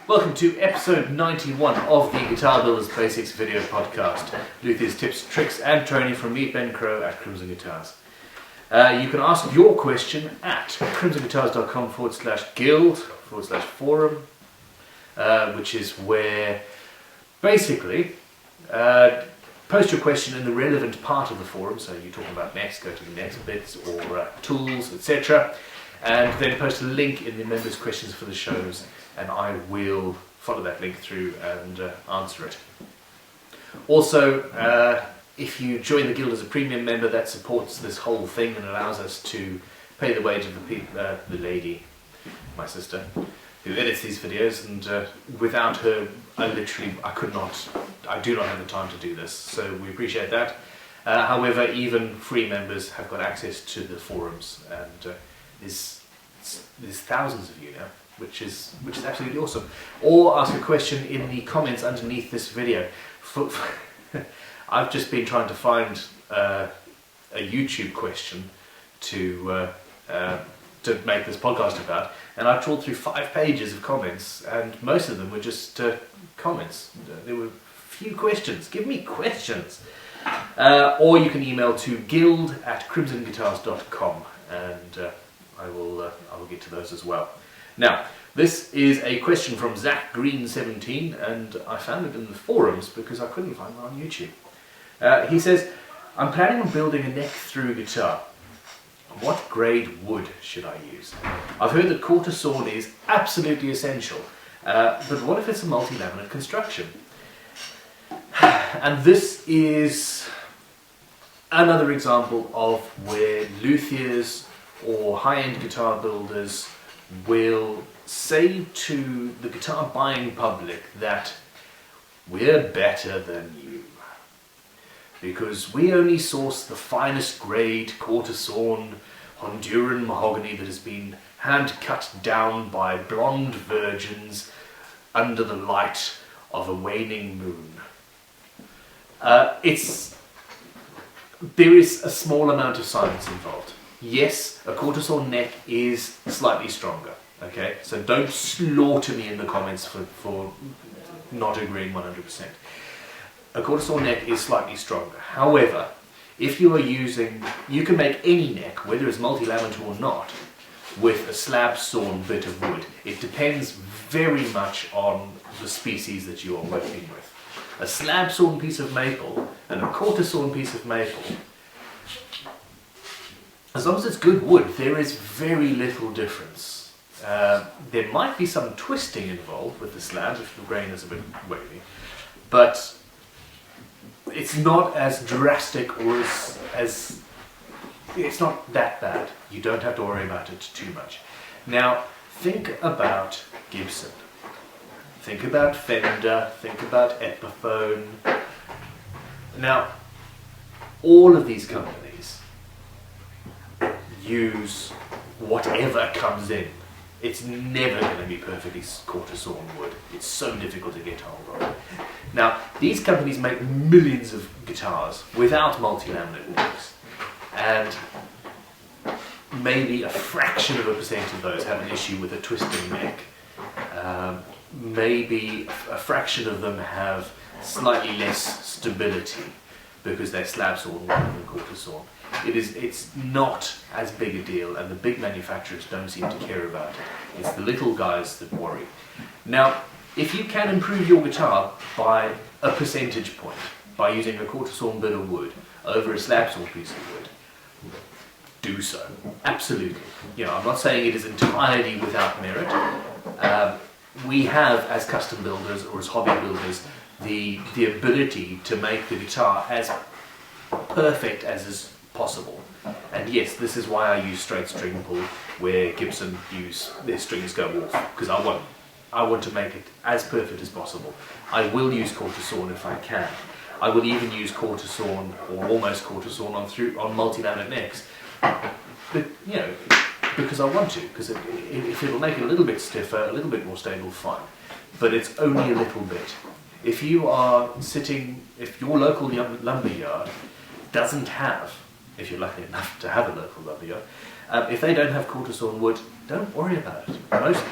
Welcome to episode 91 of the Guitar Builders Basics video podcast. Luthier's tips, tricks and training from me, Ben Crow at Crimson Guitars. You can ask your question at crimsonguitars.com/guild/forum, which is where basically post your question in the relevant part of the forum. So you're talking about necks, go to the next bits or tools, etc. And then post a link in the members' questions for the shows, and I will follow that link through and answer it. Also, if you join the guild as a premium member, that supports this whole thing and allows us to pay the wage of the lady, my sister, who edits these videos, and without her, I do not have the time to do this, so we appreciate that. However, even free members have got access to the forums, and there's thousands of you now, which is absolutely awesome. Or ask a question in the comments underneath this video. I've just been trying to find a YouTube question to make this podcast about, and I trawled through 5 pages of comments, and most of them were just comments. There were few questions. Give me questions. Or you can email to guild@crimsonguitars.com, and I will get to those as well. Now, this is a question from Zach Green 17, and I found it in the forums because I couldn't find it on YouTube. He says, I'm planning on building a neck-through guitar. What grade wood should I use? I've heard that quarter-sawn is absolutely essential, but what if it's a multi-laminate construction? And this is another example of where luthiers or high-end guitar builders will say to the guitar buying public that we're better than you because we only source the finest grade quarter-sawn Honduran mahogany that has been hand cut down by blonde virgins under the light of a waning moon. There is a small amount of science involved. Yes, a quarter-sawn neck is slightly stronger, okay? So don't slaughter me in the comments for not agreeing 100%. A quarter-sawn neck is slightly stronger. However, if you are you can make any neck, whether it's multi-laminate or not, with a slab-sawn bit of wood. It depends very much on the species that you are working with. A slab-sawn piece of maple and a quarter-sawn piece of maple, as long as it's good wood, there is very little difference. There might be some twisting involved with the slabs if the grain is a bit wavy, but it's not as drastic or as it's not that bad. You don't have to worry about it too much. Now, think about Gibson. Think about Fender. Think about Epiphone. Now, all of these companies use whatever comes in. It's never going to be perfectly quarter-sawn wood. It's so difficult to get hold of. Now, these companies make millions of guitars without multi-laminate necks, and maybe a fraction of a percent of those have an issue with a twisting neck. Maybe a fraction of them have slightly less stability because they're slab-sawn rather than quarter-sawn. It's not as big a deal, and the big manufacturers don't seem to care about it. It's the little guys that worry. Now, if you can improve your guitar by a percentage point, by using a quarter-sawn bit of wood over a slab-sawn piece of wood, do so. Absolutely. I'm not saying it is entirely without merit. We have, as custom builders or as hobby builders, the ability to make the guitar as perfect as is possible. And yes, this is why I use straight string pull, where Gibson use their strings go off, because I want to make it as perfect as possible. I will use quarter-sawn if I can. I will even use quarter-sawn or almost quarter-sawn on multi-laminate necks. But because I want to, because if it'll make it a little bit stiffer, a little bit more stable, fine. But it's only a little bit. If your local lumber yard doesn't have, if you're lucky enough to have a local lumber yard, if they don't have quarter-sawn wood, don't worry about it.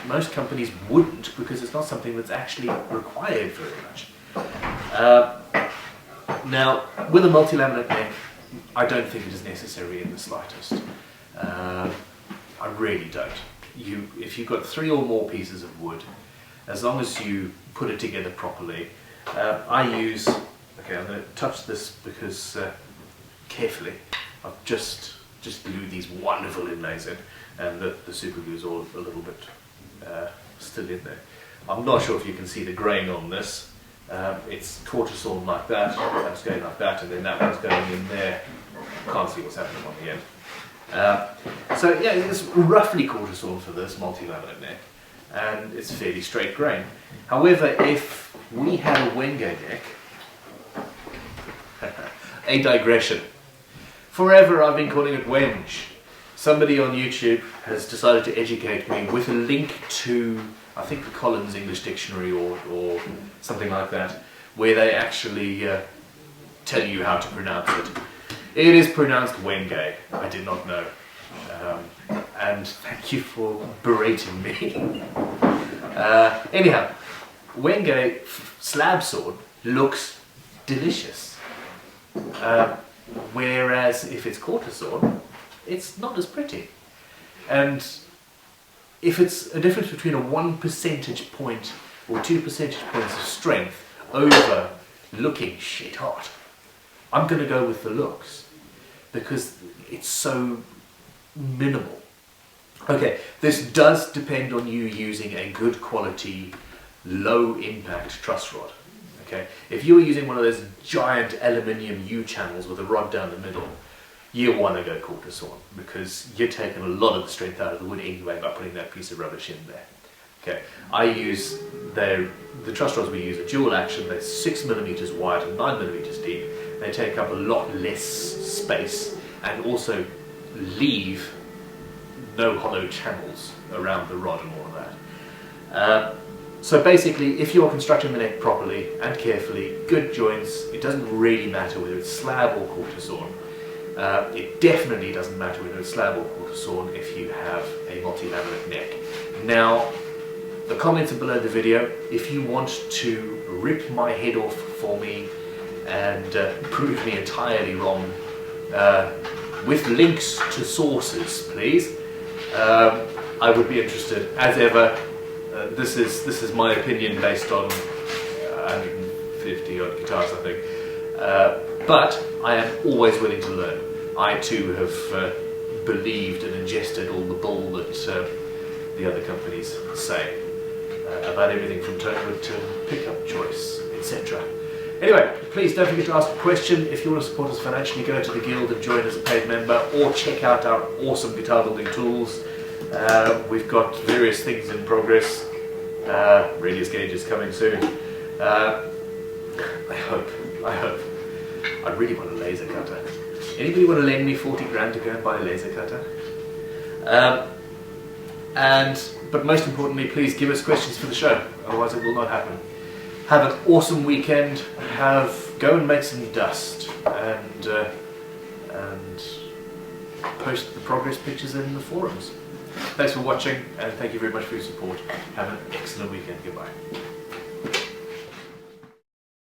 Most companies wouldn't, because it's not something that's actually required very much. Now, with a multi-laminate neck, I don't think it is necessary in the slightest. I really don't. If you've got 3 or more pieces of wood, as long as you put it together properly, I use, okay, I'm going to touch this because carefully, I've just glued these wonderful inlays in, and the super glue is all a little bit still in there. I'm not sure if you can see the grain on this. It's quarter-sawn like that, that's going like that, and then that one's going in there. Can't see what's happening on the end. So yeah, it's roughly quarter-sawn for this multi-laminate neck, and it's fairly straight grain. However, if we had a Wenge neck, a digression. Forever I've been calling it Wenge. Somebody on YouTube has decided to educate me with a link to, I think, the Collins English Dictionary or something like that, where they actually tell you how to pronounce it. It is pronounced Wenge. I did not know. And thank you for berating me. Anyhow, Wenge slab-sawn looks delicious. Whereas if it's quarter-sawn, it's not as pretty. And if it's a difference between a 1 percentage point or 2 percentage points of strength over looking shit hot, I'm going to go with the looks, because it's so minimal. Okay, this does depend on you using a good quality, low impact truss rod. Okay, if you were using one of those giant aluminium U-channels with a rod down the middle, you want to go quarter-sawn, because you're taking a lot of the strength out of the wood anyway by putting that piece of rubbish in there. Okay, I use the truss rods we use are dual action. They're 6mm wide and 9mm deep. They take up a lot less space and also leave no hollow channels around the rod and all of that. So basically, if you're constructing the neck properly and carefully, good joints, it doesn't really matter whether it's slab or quarter-sawn. It definitely doesn't matter whether it's slab or quarter-sawn if you have a multi-laminate neck. Now, the comments are below the video. If you want to rip my head off for me and prove me entirely wrong, with links to sources, please, I would be interested. As ever, this is my opinion based on 150 odd guitars, I think. But I am always willing to learn. I too have believed and ingested all the bull that the other companies say about everything from tone wood to pickup choice, etc. Anyway, please don't forget to ask a question. If you want to support us financially, go to the Guild and join as a paid member, or check out our awesome guitar building tools. We've got various things in progress. Radius gauges coming soon. I hope. I really want a laser cutter. Anybody want to lend me 40 grand to go and buy a laser cutter? But most importantly, please give us questions for the show, otherwise it will not happen. Have an awesome weekend. Go and make some dust and post the progress pictures in the forums. Thanks for watching, and thank you very much for your support. Have an excellent weekend. Goodbye.